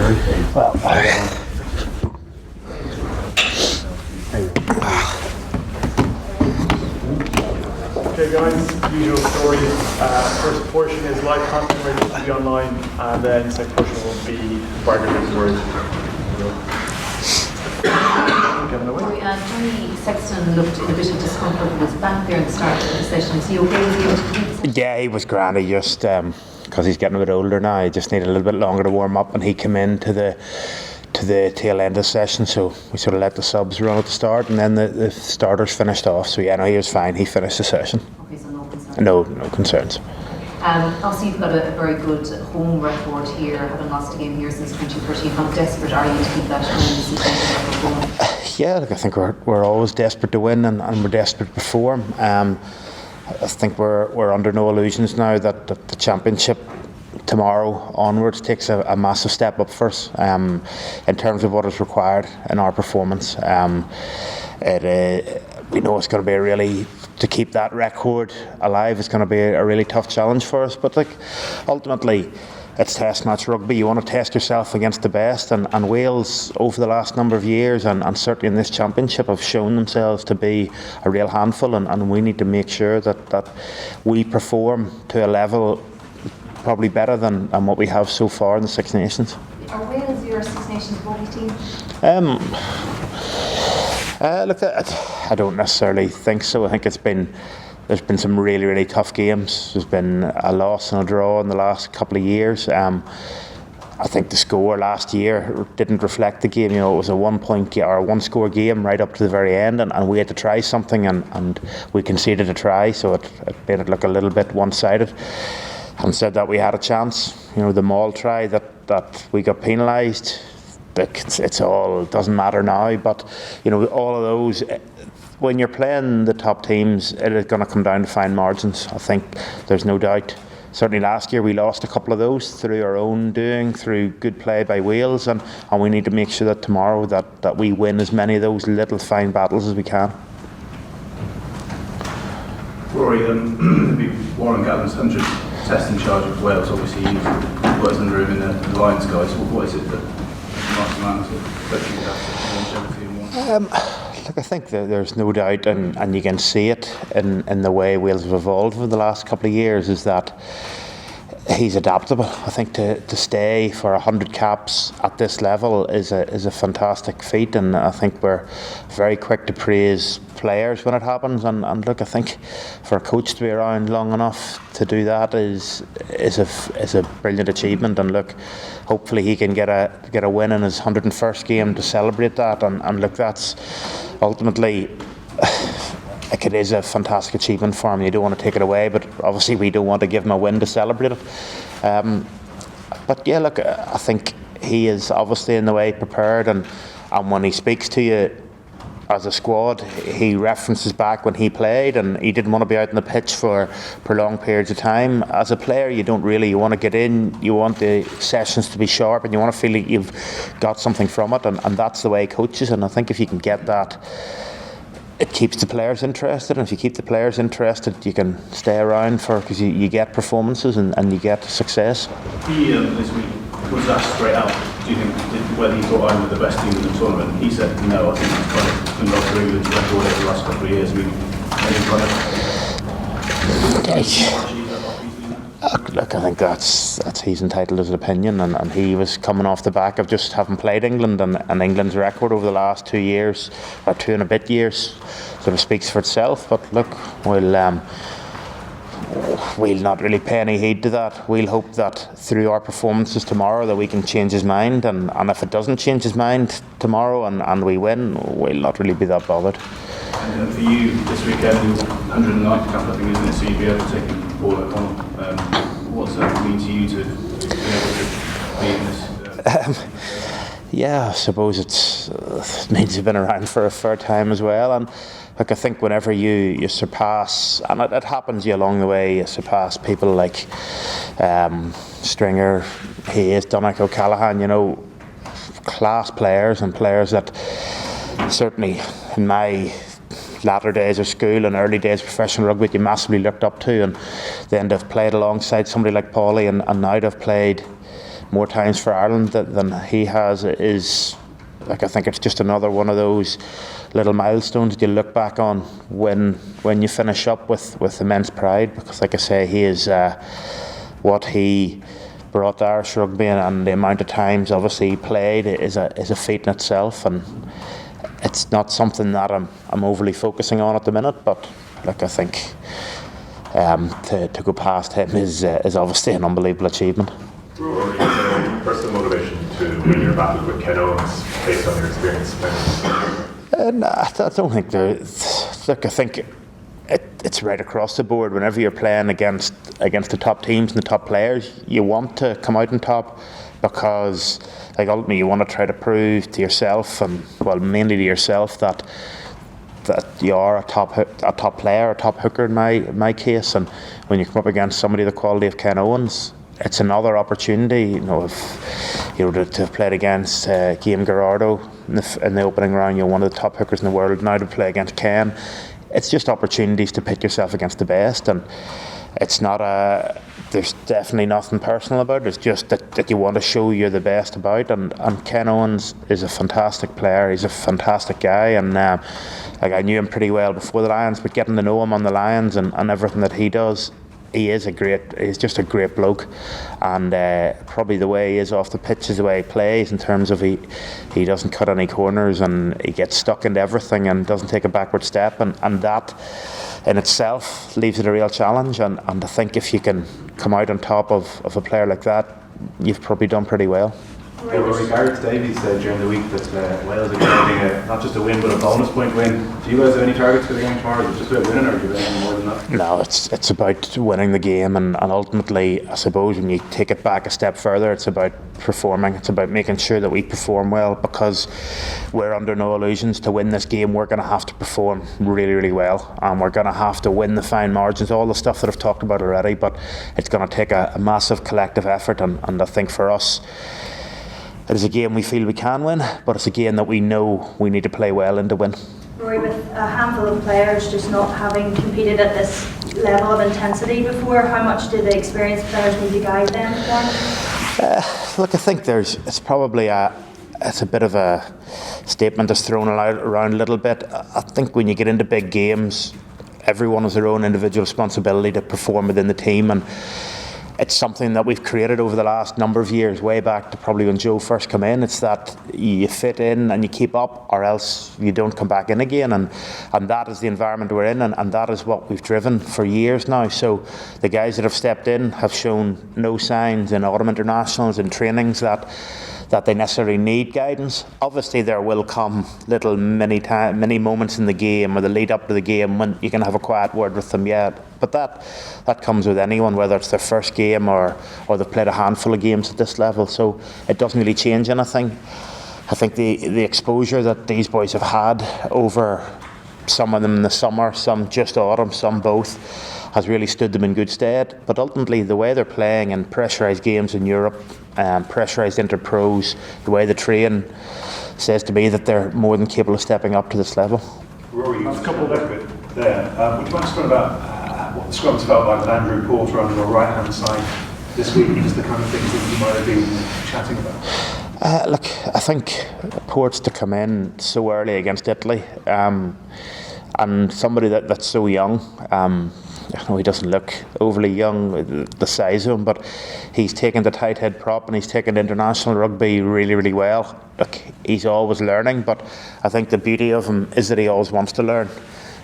Well, okay guys, usual story. First portion is live content ready to be online, and then second portion will be bargaining words. Rory, Johnny Sexton looked in a bit of discomfort, was back there at the start of the session. Is he okay? Was he able to complete? yeah, he was grand. He just because he's getting a bit older now, he just needed a little bit longer to warm up, and he came in to the tail end of the session, so we sort of let the subs run at the start, and then the starters finished off. So yeah, no, he was fine. He finished the session. Okay, so no concerns. No concerns. Obviously, you've got a very good home record here, having lost a game here since 2013. How desperate are you to keep that home season going? Yeah, look, I think we're always desperate to win, and we're desperate to perform. I think we're under no illusions now that the championship tomorrow onwards takes a massive step up for us in terms of what is required in our performance. We know it's going to be to keep that record alive, it's going to be a really tough challenge for us. But like, ultimately, it's test match rugby. You want to test yourself against the best, and Wales over the last number of years, and certainly in this championship, have shown themselves to be a real handful, and we need to make sure that we perform to a level probably better than what we have so far in the Six Nations. Are Wales your Six Nations bowling team? Look, I don't necessarily think so. I think there's been some really, really tough games. There's been a loss and a draw in the last couple of years. I think the score last year didn't reflect the game. You know, it was a 1 point or a 1 score game right up to the very end, and we had to try something, and we conceded a try, so it made it look a little bit one-sided. Having said that, we had a chance. You know, the Maul try that we got penalised. It doesn't matter now, but you know, all of those, when you're playing the top teams, it is going to come down to fine margins. I think there's no doubt. Certainly last year we lost a couple of those through our own doing, through good play by Wales, and we need to make sure that tomorrow that we win as many of those little fine battles as we can. Rory, Warren Gatland's 100th test in charge of Wales. Obviously, he works under him in the Lions guys. What is it that Look, I think that there's no doubt, and you can see it in the way Wales have evolved over the last couple of years, is that he's adaptable. I think to stay for 100 caps at this level is a fantastic feat, and I think we're very quick to praise players when it happens. And look, I think for a coach to be around long enough to do that is a brilliant achievement. And look, hopefully he can get a win in his 101st game to celebrate that. And look, that's ultimately, like, it is a fantastic achievement for him. You don't want to take it away, but obviously we don't want to give him a win to celebrate it. But yeah, look, I think he is obviously in the way prepared, and when he speaks to you as a squad, he references back when he played, and he didn't want to be out on the pitch for prolonged periods of time. As a player, you want to get in, you want the sessions to be sharp, and you want to feel like you've got something from it, and that's the way he coaches. And I think if you can get that, it keeps the players interested, and if you keep the players interested, you can stay around because you get performances and you get success. He this week was asked straight out, do you think whether he thought I was the best team in the tournament? He said no. I think he's kind of been lost through England's record over the last couple of years. Look, I think that's he's entitled to his opinion, and he was coming off the back of just having played England, and England's record over the last 2 years, or 2 and a bit years, sort of speaks for itself. But look, we'll not really pay any heed to that. We'll hope that through our performances tomorrow that we can change his mind, and if it doesn't change his mind tomorrow and we win, we'll not really be that bothered. And for you this weekend, 109th cap, I think, isn't it? So you'd be able to take Paul O'Connell. What's that mean to you to be able to be in this? Yeah, I suppose it means you've been around for a fair time as well. And look, I think whenever you surpass, and it happens you along the way, you surpass people like Stringer, Hayes, Donnacha O'Callaghan, you know, class players, and players that certainly in my latter days of school and early days of professional rugby you massively looked up to, and then to have played alongside somebody like Paulie, and now to have played more times for Ireland than he has is, like, I think it's just another one of those little milestones you look back on when you finish up with immense pride, because, like I say, he is what he brought to Irish rugby, and the amount of times obviously he played is a feat in itself, and it's not something that I'm overly focusing on at the minute. But like, I think to go past him is obviously an unbelievable achievement. Rory, is there personal motivation to win your battle with Ken Owens based on your experience? No, I don't think there. Look, I think it's right across the board. Whenever you're playing against the top teams and the top players, you want to come out on top, because, like, ultimately you want to try to prove to yourself, and well, mainly to yourself, that you are a top player, a top hooker in my case. And when you come up against somebody the quality of Ken Owens, it's another opportunity. To have played against Guillaume Gerardo in the opening round, you're one of the top hookers in the world. Now to play against Ken, it's just opportunities to pit yourself against the best, and it's not there's definitely nothing personal about it. It's just that you want to show you're the best about, and Ken Owens is a fantastic player. He's a fantastic guy, and like, I knew him pretty well before the Lions, but getting to know him on the Lions and everything that he does, he's just a great bloke. And probably the way he is off the pitch is the way he plays, in terms of he doesn't cut any corners, and he gets stuck into everything and doesn't take a backward step, and that in itself leaves it a real challenge. And I think if you can come out on top of a player like that, you've probably done pretty well. Rory, Gareth Davies said during the week that Wales are targeting not just a win but a bonus point win. Do you guys have any targets for the game tomorrow? Is it just about winning, or do you have anything more than that? No, it's about winning the game, and ultimately, I suppose, when you take it back a step further, it's about performing. It's about making sure that we perform well, because we're under no illusions. To win this game, we're going to have to perform really, really well, and we're going to have to win the fine margins, all the stuff that I've talked about already. But it's going to take a massive collective effort, and I think for us, it is a game we feel we can win, but it's a game that we know we need to play well in to win. Rory, with a handful of players just not having competed at this level of intensity before, how much do the experienced players need to guide them for? Look, I think it's probably a bit of a statement that's thrown around a little bit. I think when you get into big games, everyone has their own individual responsibility to perform within the team, and it's something that we've created over the last number of years, way back to probably when Joe first came in. It's that you fit in and you keep up, or else you don't come back in again, and that is the environment we're in, and that is what we've driven for years now. So the guys that have stepped in have shown no signs in autumn internationals and trainings that they necessarily need guidance. Obviously there will come little many moments in the game, or the lead up to the game, when you can have a quiet word with them, but that comes with anyone, whether it's their first game or they've played a handful of games at this level. So it doesn't really change anything. I think the exposure that these boys have had over, some of them in the summer, some just autumn, some both, has really stood them in good stead. But ultimately, the way they're playing in pressurised games in Europe, pressurised inter-pros, the way they train, says to me that they're more than capable of stepping up to this level. Rory, a couple of bit there. Would you mind talking about what the Scrum's felt like with Andrew Porter on your right-hand side this week, and just the kind of things that you might have been chatting about? Look, I think Port's to come in so early against Italy, and somebody that's so young. I know he doesn't look overly young, the size of him, but he's taken the tight head prop and he's taken international rugby really, really well. Look, he's always learning, but I think the beauty of him is that he always wants to learn.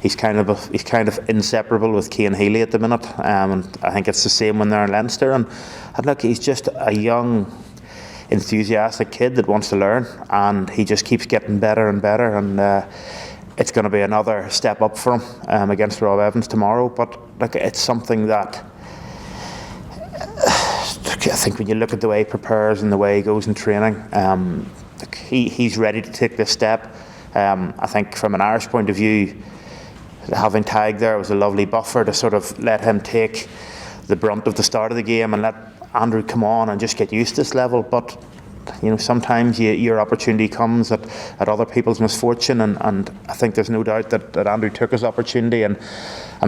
He's kind of inseparable with Cian Healy at the minute, and I think it's the same when they're in Leinster. And look, he's just a young, enthusiastic kid that wants to learn, and he just keeps getting better and better. And it's going to be another step up for him against Rob Evans tomorrow. But look, it's something that I think when you look at the way he prepares and the way he goes in training, he's ready to take this step. I think from an Irish point of view, having Tadhg there was a lovely buffer to sort of let him take the brunt of the start of the game and let Andrew come on and just get used to this level. But sometimes your opportunity comes at other people's misfortune, and I think there's no doubt that Andrew took his opportunity, and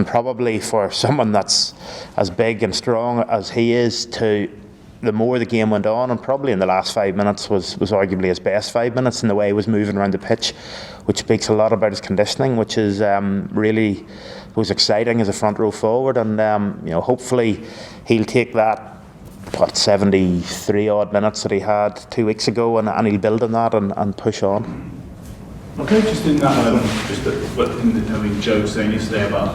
probably for someone that's as big and strong as he is to the more the game went on, and probably in the last 5 minutes was arguably his best 5 minutes in the way he was moving around the pitch, which speaks a lot about his conditioning, which is really was exciting as a front row forward. And hopefully he'll take that 73 odd minutes that he had 2 weeks ago, and he'll build on that and push on. Okay, just in that, Joe was saying yesterday about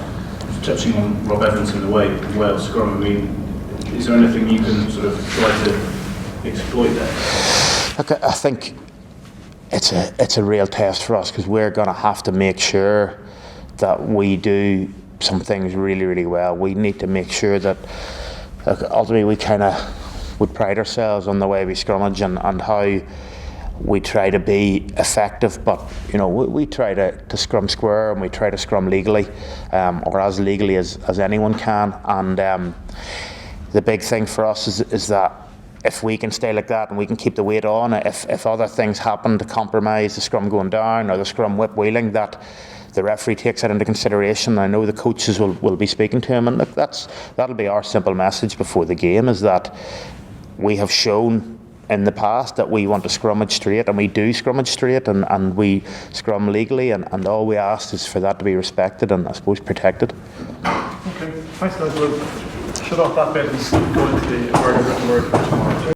touching on Rob Evans in the way Wales scrum. I mean, is there anything you can sort of try to exploit there? Look, I think it's a real test for us, because we're going to have to make sure that we do some things really, really well. We need to make sure that ultimately we pride ourselves on the way we scrummage and how we try to be effective, but we try to scrum square, and we try to scrum legally, or as legally as anyone can. And the big thing for us is that if we can stay like that and we can keep the weight on, if other things happen to compromise the scrum going down or the scrum whip wheeling, that the referee takes that into consideration. I know the coaches will be speaking to him, and look, that'll be our simple message before the game, is that we have shown in the past that we want to scrummage straight, and we do scrummage straight, and we scrum legally, and all we ask is for that to be respected and, I suppose, protected. Okay, thanks guys. We'll shut off that bit and go into the word for tomorrow.